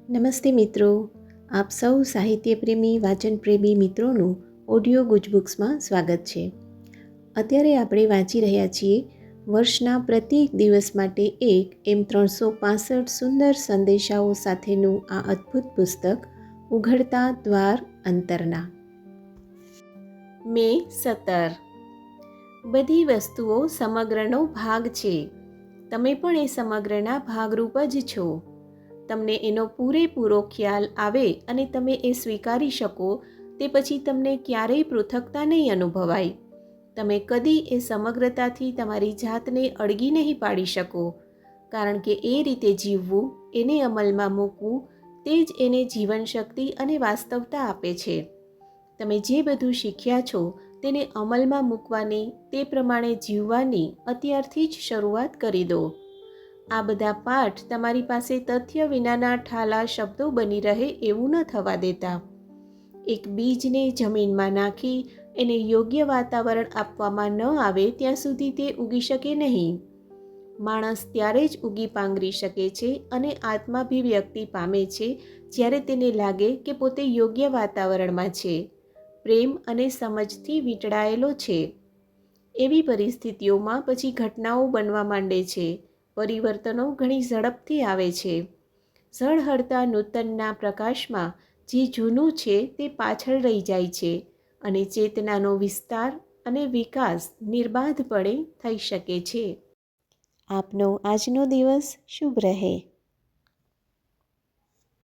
નમસ્તે મિત્રો, આપ સૌ સાહિત્યપ્રેમી વાચનપ્રેમી મિત્રોનું ઓડિયો ગુજબુક્સમાં સ્વાગત છે. અત્યારે આપણે વાંચી રહ્યા છીએ વર્ષના પ્રત્યેક દિવસ માટે એક એમ 365 સુંદર સંદેશાઓ સાથેનું આ અદ્ભુત પુસ્તક ઉઘડતા દ્વાર અંતરના. મે 17. બધી વસ્તુઓ સમગ્રનો ભાગ છે. તમે પણ એ સમગ્રના ભાગરૂપ જ છો. તમને એનો પૂરેપૂરો ખ્યાલ આવે અને તમે એ સ્વીકારી શકો તે પછી તમને ક્યારેય પૃથકતા નહીં અનુભવાય. તમે કદી એ સમગ્રતાથી તમારી જાતને અળગી નહીં પાડી શકો, કારણ કે એ રીતે જીવવું, એને અમલમાં મૂકવું, તે જ એને જીવનશક્તિ અને વાસ્તવતા આપે છે. તમે જે બધું શીખ્યા છો તેને અમલમાં મૂકવાની, તે પ્રમાણે જીવવાની અત્યારથી જ શરૂઆત કરી દો. આ બધા પાઠ તમારી પાસે તથ્ય વિનાના ઠાલા શબ્દો બની રહે એવું ન થવા દેતા. એક બીજને જમીનમાં નાખી એને યોગ્ય વાતાવરણ આપવામાં ન આવે ત્યાં સુધી તે ઉગી શકે નહીં. માણસ ત્યારે જ ઉગી પાંગરી શકે છે અને આત્માભિવ્યક્તિ પામે છે જ્યારે તેને લાગે કે પોતે યોગ્ય વાતાવરણમાં છે, પ્રેમ અને સમજથી વીંટળાયેલો છે. એવી પરિસ્થિતિઓમાં પછી ઘટનાઓ બનવા માંડે છે. પરિવર્તનો ઘણી ઝડપથી આવે છે. ઝળહળતા નૂતનના પ્રકાશમાં જે જૂનું છે તે પાછળ રહી જાય છે અને ચેતનાનો વિસ્તાર અને વિકાસ નિર્બાધપણે થઈ શકે છે. આપનો આજનો દિવસ શુભ રહે.